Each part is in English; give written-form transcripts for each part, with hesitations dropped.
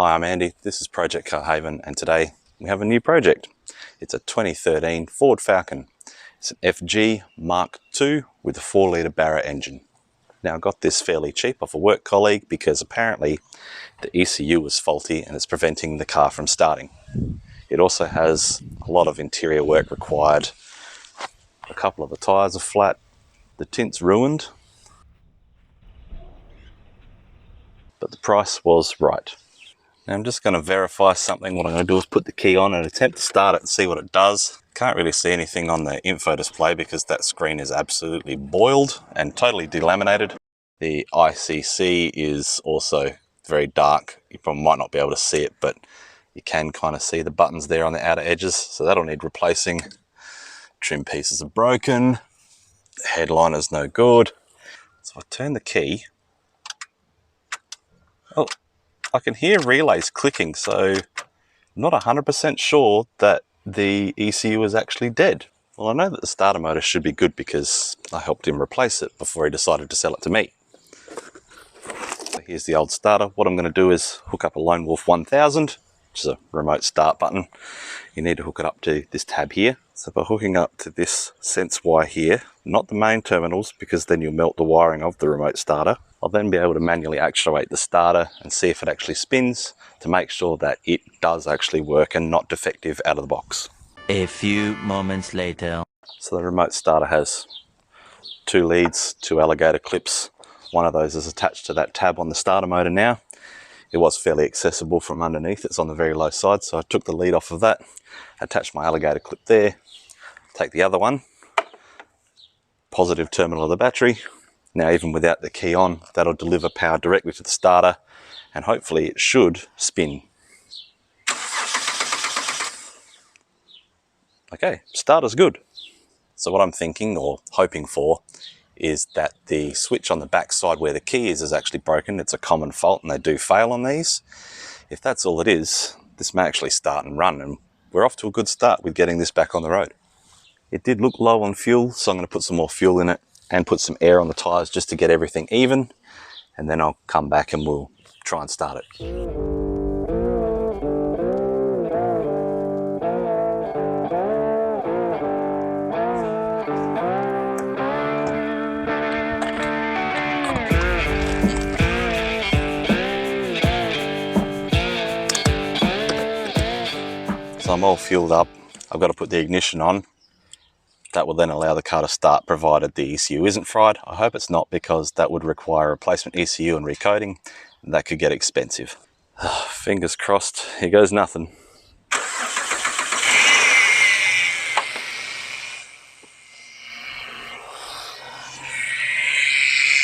Hi, I'm Andy. This is Project Carhaven, and today we have a new project. It's a 2013 Ford Falcon. It's an FG Mark II with a 4-litre Barra engine. Now, I got this fairly cheap off a work colleague because apparently the ECU was faulty and it's preventing the car from starting. It also has a lot of interior work required. A couple of the tyres are flat, the tint's ruined, but the price was right. Now I'm just going to verify something. What I'm going to do is put the key on and attempt to start it and see what it does. Can't really see anything on the info display because that screen is absolutely boiled and totally delaminated. The ICC is also very dark. You probably might not be able to see it, but you can kind of see the buttons there on the outer edges, so that'll need replacing. Trim pieces are broken. The headliner's no good. So I turn the key. Oh, I can hear relays clicking, so I'm not 100% sure that the ECU is actually dead. Well, I know that the starter motor should be good because I helped him replace it before he decided to sell it to me. So here's the old starter. What I'm going to do is hook up a Lone Wolf 1000, which is a remote start button. You need to hook it up to this tab here. So by hooking up to this sense wire here, not the main terminals because then you'll melt the wiring of the remote starter, I'll then be able to manually actuate the starter and see if it actually spins to make sure that it does actually work and not defective out of the box. A few moments later. So the remote starter has 2 leads, 2 alligator clips. One of those is attached to that tab on the starter motor now. It was fairly accessible from underneath. It's on the very low side, so I took the lead off of that, attached my alligator clip there, take the other one, positive terminal of the battery. Now, even without the key on, that'll deliver power directly to the starter, and hopefully it should spin. Okay, starter's good. So what I'm thinking or hoping for is that the switch on the back side where the key is actually broken. It's a common fault and they do fail on these. If that's all it is, this may actually start and run, and we're off to a good start with getting this back on the road. It did look low on fuel, so I'm going to put some more fuel in it and put some air on the tyres just to get everything even, and then I'll come back and we'll try and start it. So I'm all fueled up. I've got to put the ignition on. That will then allow the car to start provided the ECU isn't fried. I hope it's not, because that would require a replacement ECU and recoding, and that could get expensive. Fingers crossed, here goes nothing.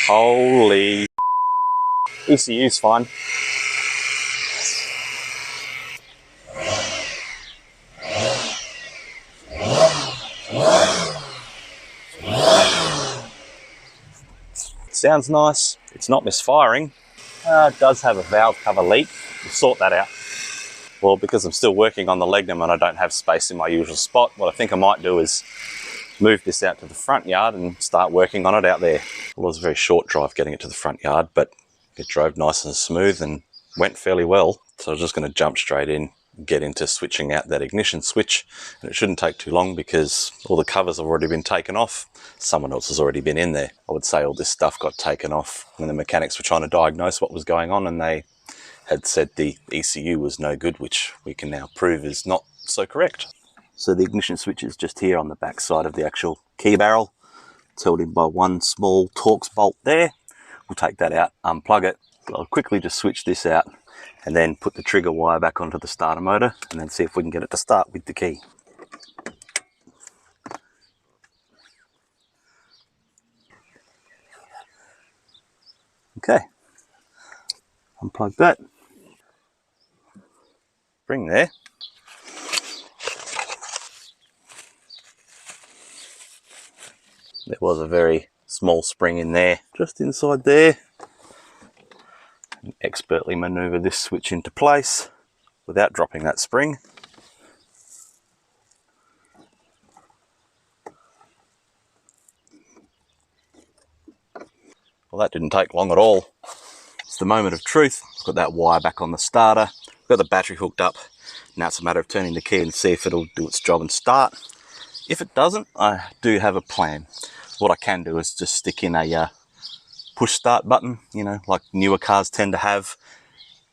Holy ECU's fine. Sounds nice. It's not misfiring. It does have a valve cover leak. We'll sort that out. Well, because I'm still working on the Legnum and I don't have space in my usual spot, what I think I might do is move this out to the front yard and start working on it out there. Well, it was a very short drive getting it to the front yard, but it drove nice and smooth and went fairly well. So I was just going to jump straight in, get into switching out that ignition switch, and it shouldn't take too long because all the covers have already been taken off. Someone else has already been in there. I would say all this stuff got taken off when the mechanics were trying to diagnose what was going on, and they had said the ECU was no good, which we can now prove is not so correct. So the ignition switch is just here on the back side of the actual key barrel. It's held in by one small Torx bolt there. We'll take that out, unplug it. I'll quickly just switch this out and then put the trigger wire back onto the starter motor and then see if we can get it to start with the key. Okay, unplug that, bring there. There was a very small spring in there, just inside there. And expertly maneuver this switch into place without dropping that spring. Well, that didn't take long at all. It's the moment of truth. Got that wire back on the starter. Got the battery hooked up. Now it's a matter of turning the key and see if it'll do its job and start. If it doesn't, I do have a plan. What I can do is just stick in a push start button, you know, like newer cars tend to have,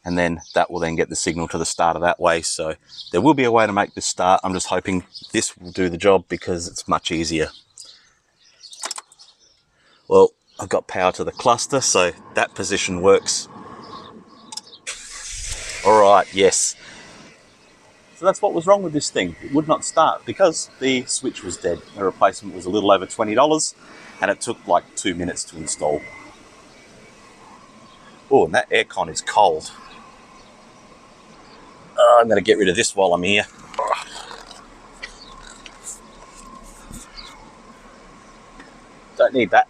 and then that will then get the signal to the starter that way. So there will be a way to make this start. I'm just hoping this will do the job because it's much easier. Well, I've got power to the cluster, so that position works. All right, yes. So that's what was wrong with this thing. It would not start because the switch was dead. The replacement was a little over $20 and it took like 2 minutes to install. Oh, and that aircon is cold. I'm going to get rid of this while I'm here. Don't need that.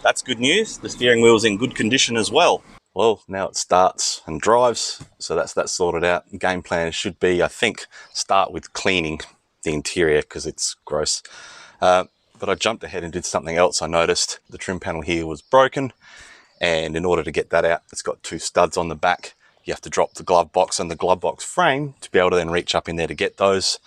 That's good news. The steering wheel's in good condition as well. Well, now it starts and drives, so that's that sorted out. Game plan should be, I think, start with cleaning the interior because it's gross. But I jumped ahead and did something else. I noticed the trim panel here was broken, and in order to get that out, it's got 2 studs on the back. You have to drop the glove box and the glove box frame to be able to then reach up in there to get those.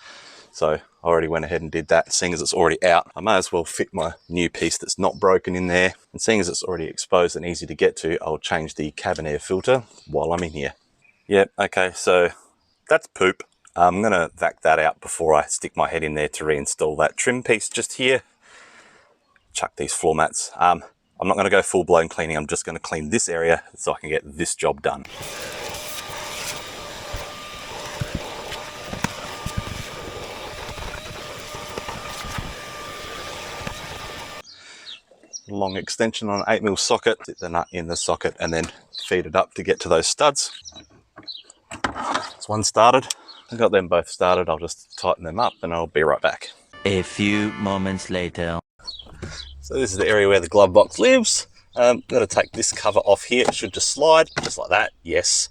So I already went ahead and did that. Seeing as it's already out, I may as well fit my new piece that's not broken in there. And seeing as it's already exposed and easy to get to, I'll change the cabin air filter while I'm in here. Yep, okay, so that's poop. I'm gonna vac that out before I stick my head in there to reinstall that trim piece just here. Chuck these floor mats. I'm not gonna go full blown cleaning. I'm just gonna clean this area so I can get this job done. Long extension on an 8mm socket, sit the nut in the socket and then feed it up to get to those studs. That's one started. I got them both started. I'll just tighten them up and I'll be right back. A few moments later. So this is the area where the glove box lives. Got to take this cover off here. It should just slide just like that. Yes.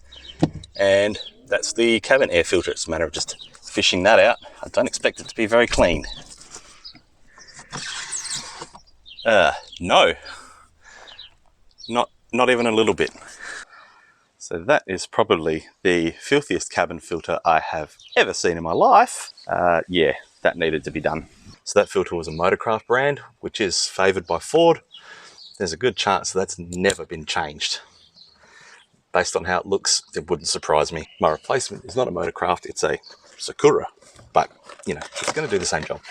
And that's the cabin air filter. It's a matter of just fishing that out. I don't expect it to be very clean. No, not even a little bit. So that is probably the filthiest cabin filter I have ever seen in my life. Yeah, that needed to be done. So that filter was a Motorcraft brand, which is favoured by Ford. There's a good chance that's never been changed. Based on how it looks, it wouldn't surprise me. My replacement is not a Motorcraft, it's a Sakura. But, you know, it's going to do the same job.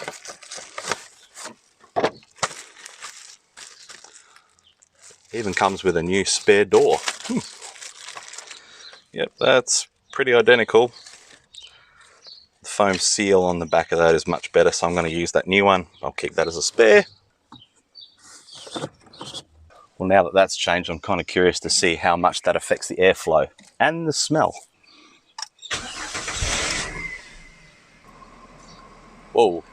Even comes with a new spare door. Yep, that's pretty identical. The foam seal on the back of that is much better, so I'm going to use that new one. I'll keep that as a spare. Well, now that that's changed, I'm kind of curious to see how much that affects the airflow and the smell. Whoa,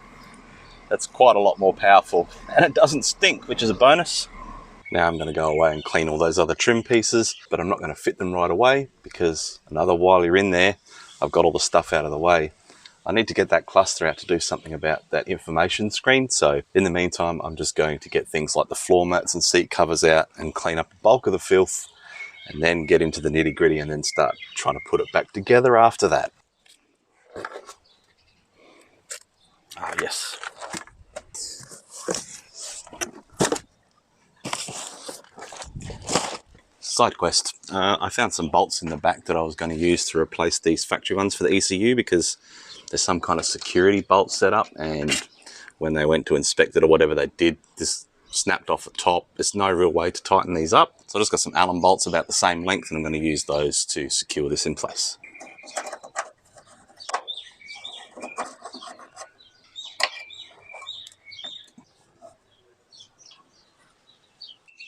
that's quite a lot more powerful, and it doesn't stink, which is a bonus. Now I'm going to go away and clean all those other trim pieces, but I'm not going to fit them right away because while you're in there, I've got all the stuff out of the way. I need to get that cluster out to do something about that information screen. So in the meantime, I'm just going to get things like the floor mats and seat covers out and clean up the bulk of the filth and then get into the nitty gritty and then start trying to put it back together after that. Ah, yes. Side quest. I found some bolts in the back that I was going to use to replace these factory ones for the ECU because there's some kind of security bolt set up, and when they went to inspect it or whatever they did, this snapped off the top. There's no real way to tighten these up. So I just got some Allen bolts about the same length and I'm going to use those to secure this in place.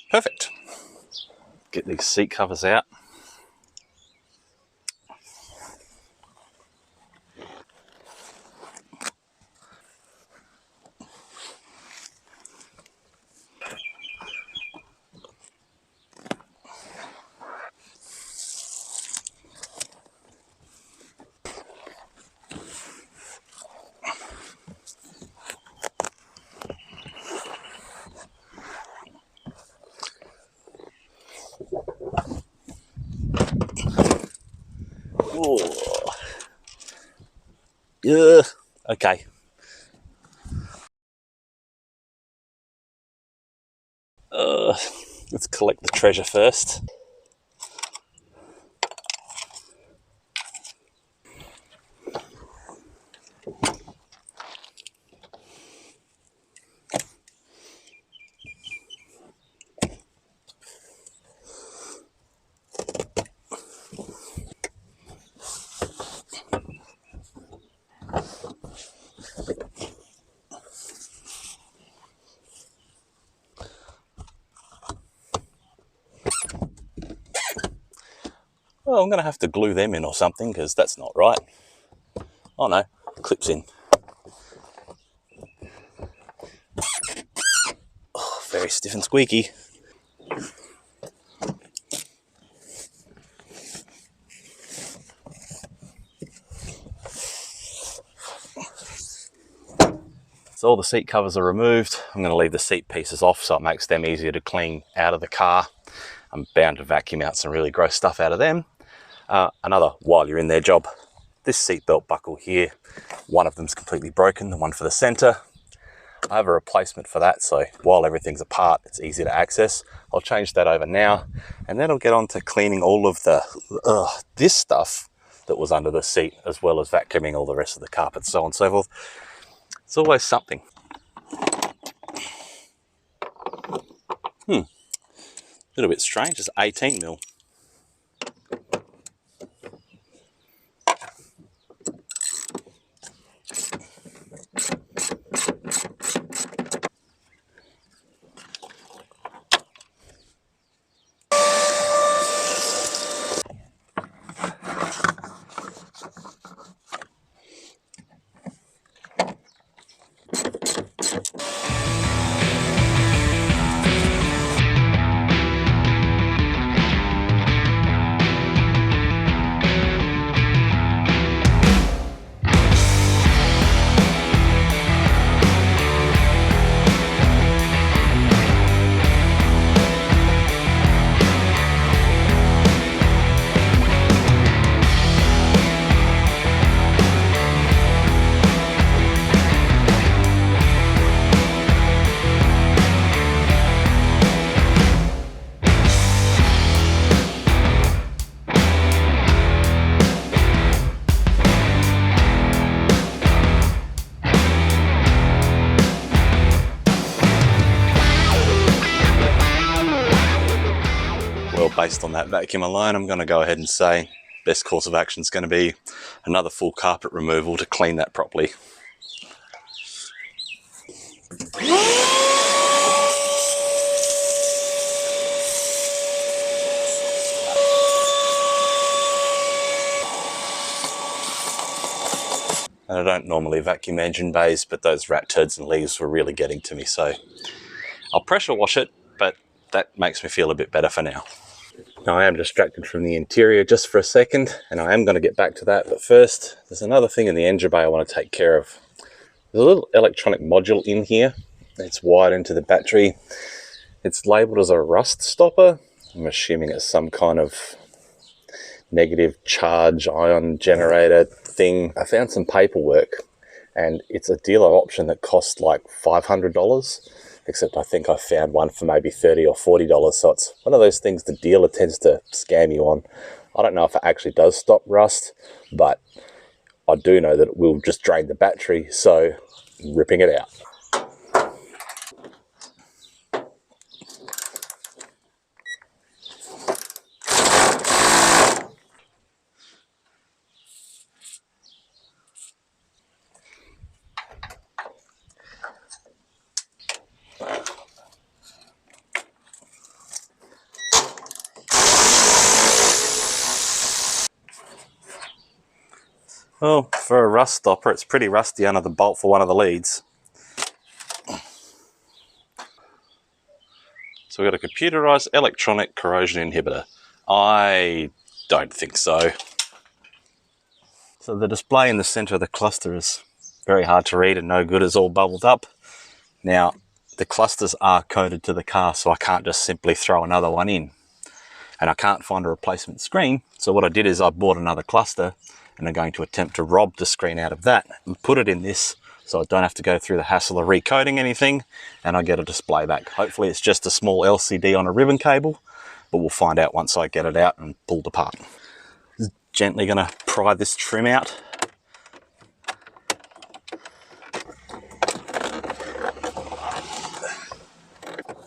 Perfect. Get these seat covers out. Oh. Yeah. Okay. Let's collect the treasure first. Well, I'm going to have to glue them in or something because that's not right. Oh no, clips in. Oh, very stiff and squeaky. So all the seat covers are removed. I'm going to leave the seat pieces off so it makes them easier to clean out of the car. I'm bound to vacuum out some really gross stuff out of them. Another while you're in there job, this seat belt buckle here, one of them's completely broken, the one for the center. I have a replacement for that, so while everything's apart, it's easy to access. I'll change that over now, and then I'll get on to cleaning all of the this stuff that was under the seat, as well as vacuuming all the rest of the carpet, so on and so forth. It's always something. A little bit strange, it's 18mm. Based on that vacuum alone, I'm going to go ahead and say best course of action is going to be another full carpet removal to clean that properly. And I don't normally vacuum engine bays, but those rat turds and leaves were really getting to me, so I'll pressure wash it, but that makes me feel a bit better for now. Now I am distracted from the interior just for a second, and I am going to get back to that, but first there's another thing in the engine bay I want to take care of. There's a little electronic module in here. It's wired into the battery. It's labelled as a rust stopper. I'm assuming it's some kind of negative charge ion generator thing. I found some paperwork, and it's a dealer option that costs like $500. Except I think I found one for maybe $30 or $40. So it's one of those things the dealer tends to scam you on. I don't know if it actually does stop rust, but I do know that it will just drain the battery, so I'm ripping it out. Well, for a rust stopper, it's pretty rusty under the bolt for one of the leads. So we've got a computerized electronic corrosion inhibitor. I don't think so. So the display in the center of the cluster is very hard to read and no good, it's all bubbled up. Now, the clusters are coded to the car, so I can't just simply throw another one in. and I can't find a replacement screen. So what I did is I bought another cluster, and I'm going to attempt to rob the screen out of that and put it in this, so I don't have to go through the hassle of recoding anything, and I get a display back. Hopefully it's just a small LCD on a ribbon cable, but we'll find out once I get it out and pulled apart. Gently going to pry this trim out.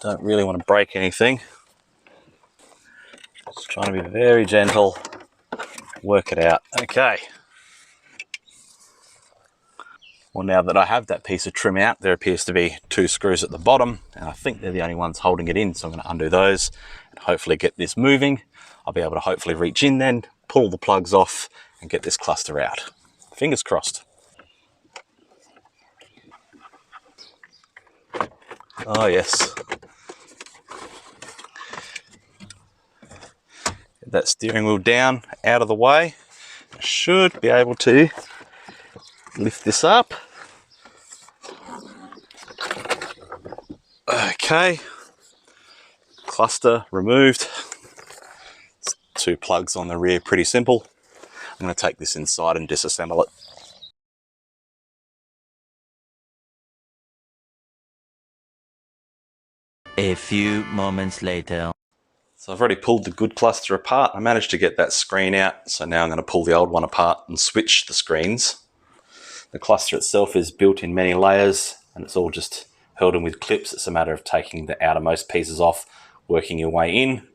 Don't really want to break anything. Just trying to be very gentle, work it out. Okay. Well, now that I have that piece of trim out, there appears to be 2 screws at the bottom, and I think they're the only ones holding it in, so I'm going to undo those and hopefully get this moving. I'll be able to hopefully reach in then, pull the plugs off, and get this cluster out. Fingers crossed. Oh yes. Get that steering wheel down, out of the way. I should be able to lift this up. Okay. Cluster removed. 2 plugs on the rear, pretty simple. I'm going to take this inside and disassemble it. A few moments later. So I've already pulled the good cluster apart. I managed to get that screen out, so now I'm going to pull the old one apart and switch the screens. The cluster itself is built in many layers, and it's all just held in with clips. It's a matter of taking the outermost pieces off, working your way in,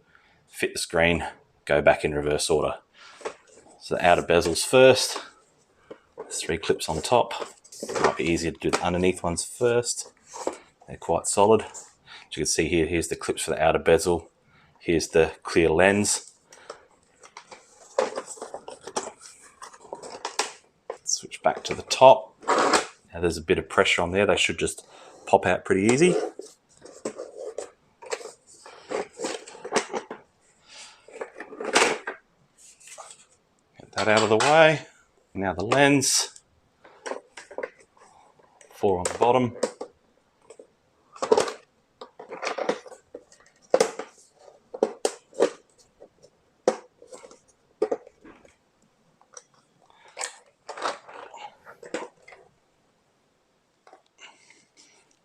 fit the screen, go back in reverse order. So the outer bezels first. There's 3 clips on top. It might be easier to do the underneath ones first. They're quite solid. As you can see here, here's the clips for the outer bezel. Here's the clear lens. Switch back to the top. Now there's a bit of pressure on there. They should just pop out pretty easy. Get that out of the way. Now the lens. 4 on the bottom.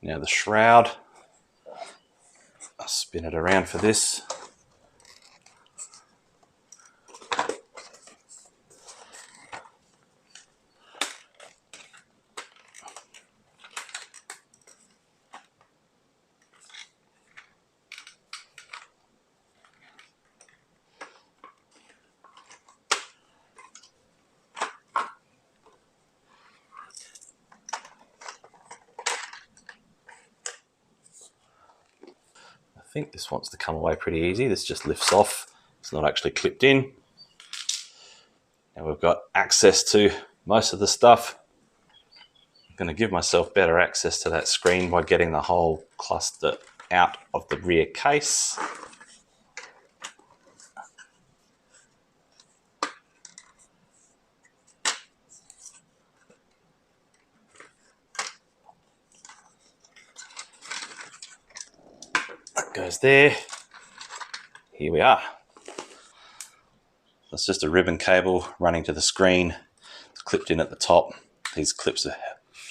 Now the shroud, I'll spin it around for this. I think this wants to come away pretty easy. This just lifts off. It's not actually clipped in. Now we've got access to most of the stuff. I'm going to give myself better access to that screen by getting the whole cluster out of the rear case. Goes there. Here we are. That's just a ribbon cable running to the screen. It's clipped in at the top. These clips are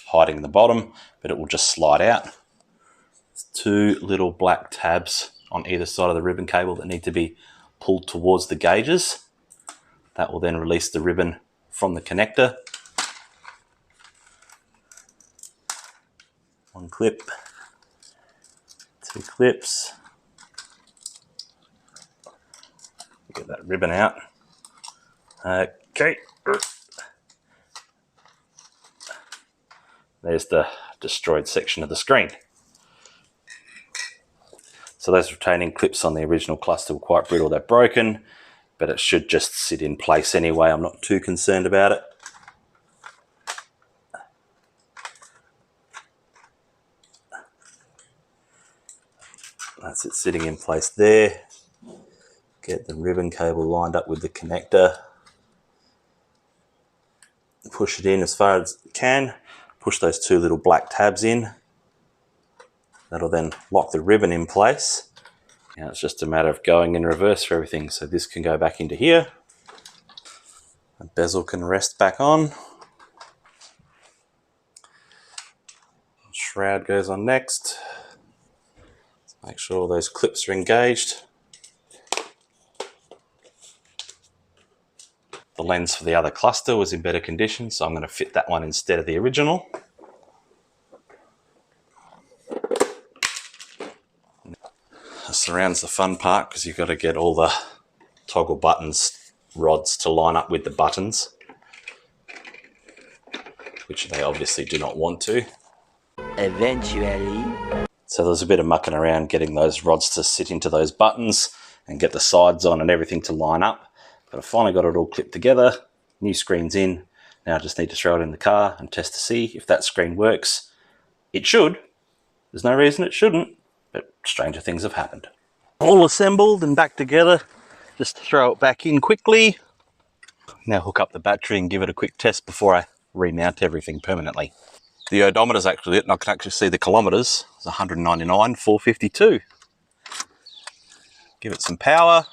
hiding the bottom, but it will just slide out. There's 2 little black tabs on either side of the ribbon cable that need to be pulled towards the gauges. That will then release the ribbon from the connector. 1 clip. 2 clips. Get that ribbon out. Okay. There's the destroyed section of the screen. So those retaining clips on the original cluster were quite brittle. They're broken, but it should just sit in place anyway. I'm not too concerned about it. That's it sitting in place there. Get the ribbon cable lined up with the connector. Push it in as far as you can. Push those 2 little black tabs in. That'll then lock the ribbon in place. Now it's just a matter of going in reverse for everything. So this can go back into here. The bezel can rest back on. Shroud goes on next. Make sure all those clips are engaged. The lens for the other cluster was in better condition, so I'm going to fit that one instead of the original. This surrounds the fun part because you've got to get all the toggle buttons rods to line up with the buttons, which they obviously do not want to. Eventually. So there's a bit of mucking around getting those rods to sit into those buttons and get the sides on and everything to line up. But I finally got it all clipped together. New screen's in. Now I just need to throw it in the car and test to see if that screen works. It should. There's no reason it shouldn't, but stranger things have happened. All assembled and back together. Just throw it back in quickly. Now hook up the battery and give it a quick test before I remount everything permanently. The odometer's actually lit and I can actually see the kilometres. It's 199,452. Give it some power.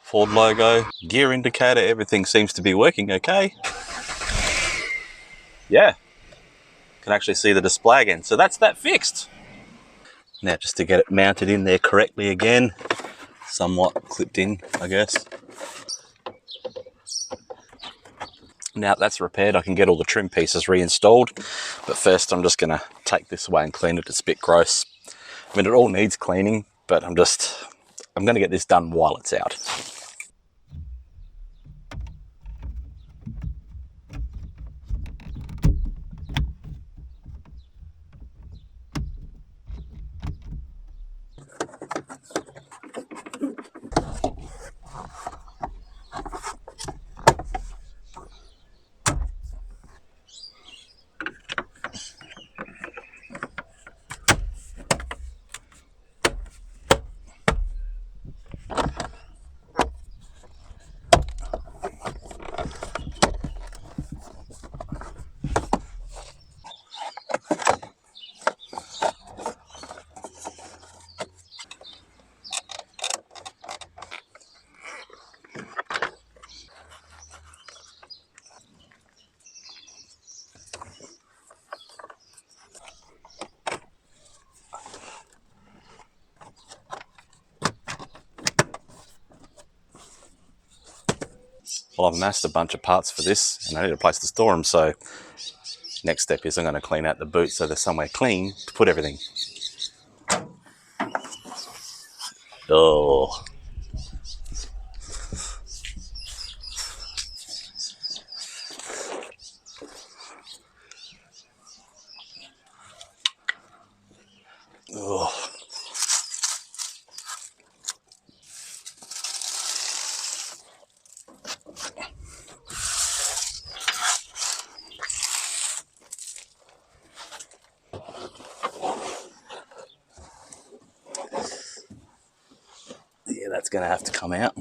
Ford logo, gear indicator, everything seems to be working okay. Yeah, can actually see the display again. So that's that fixed. Now just to get it mounted in there correctly again, somewhat clipped in, I guess. Now that's repaired, I can get all the trim pieces reinstalled. But first I'm just gonna take this away and clean it. It's a bit gross. I mean, it all needs cleaning, but I'm gonna get this done while it's out. Well, I've amassed a bunch of parts for this and I need a place to store them, so next step is I'm going to clean out the boot so there's somewhere clean to put everything. Oh. Oh. Yeah, that's going to have to come out.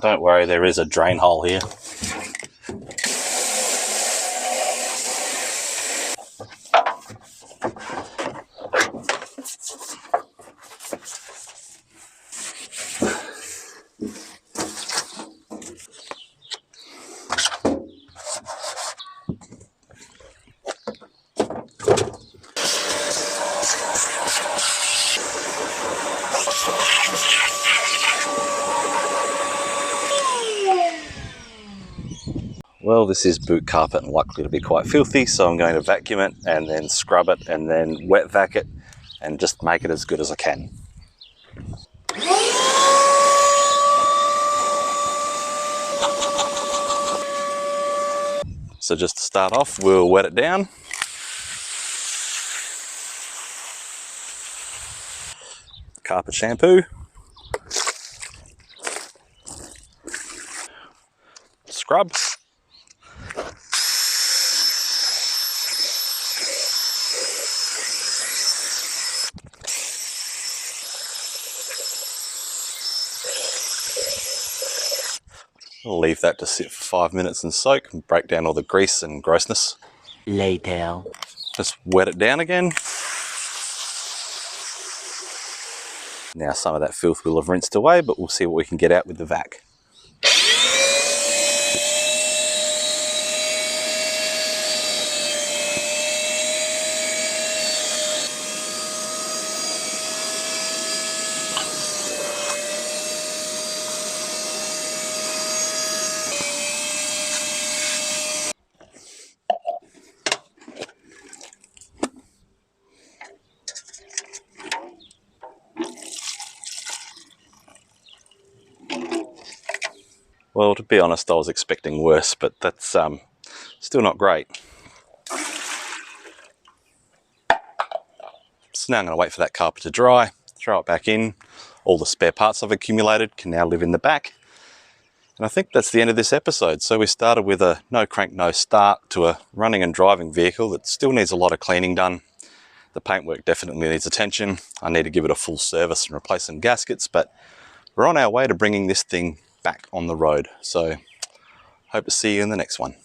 Don't worry, there is a drain hole here. Well, this is boot carpet and likely to be quite filthy, so I'm going to vacuum it and then scrub it and then wet vac it and just make it as good as I can. So just to start off, we'll wet it down. Carpet shampoo. Scrub. I'll leave that to sit for 5 minutes and soak and break down all the grease and grossness. Later. Just wet it down again. Now some of that filth will have rinsed away, but we'll see what we can get out with the vac. Well, to be honest, I was expecting worse, but that's still not great. So now I'm going to wait for that carpet to dry, throw it back in. All the spare parts I've accumulated can now live in the back. And I think that's the end of this episode. So we started with a no crank, no start to a running and driving vehicle that still needs a lot of cleaning done. The paintwork definitely needs attention. I need to give it a full service and replace some gaskets, but we're on our way to bringing this thing back on the road. So hope to see you in the next one.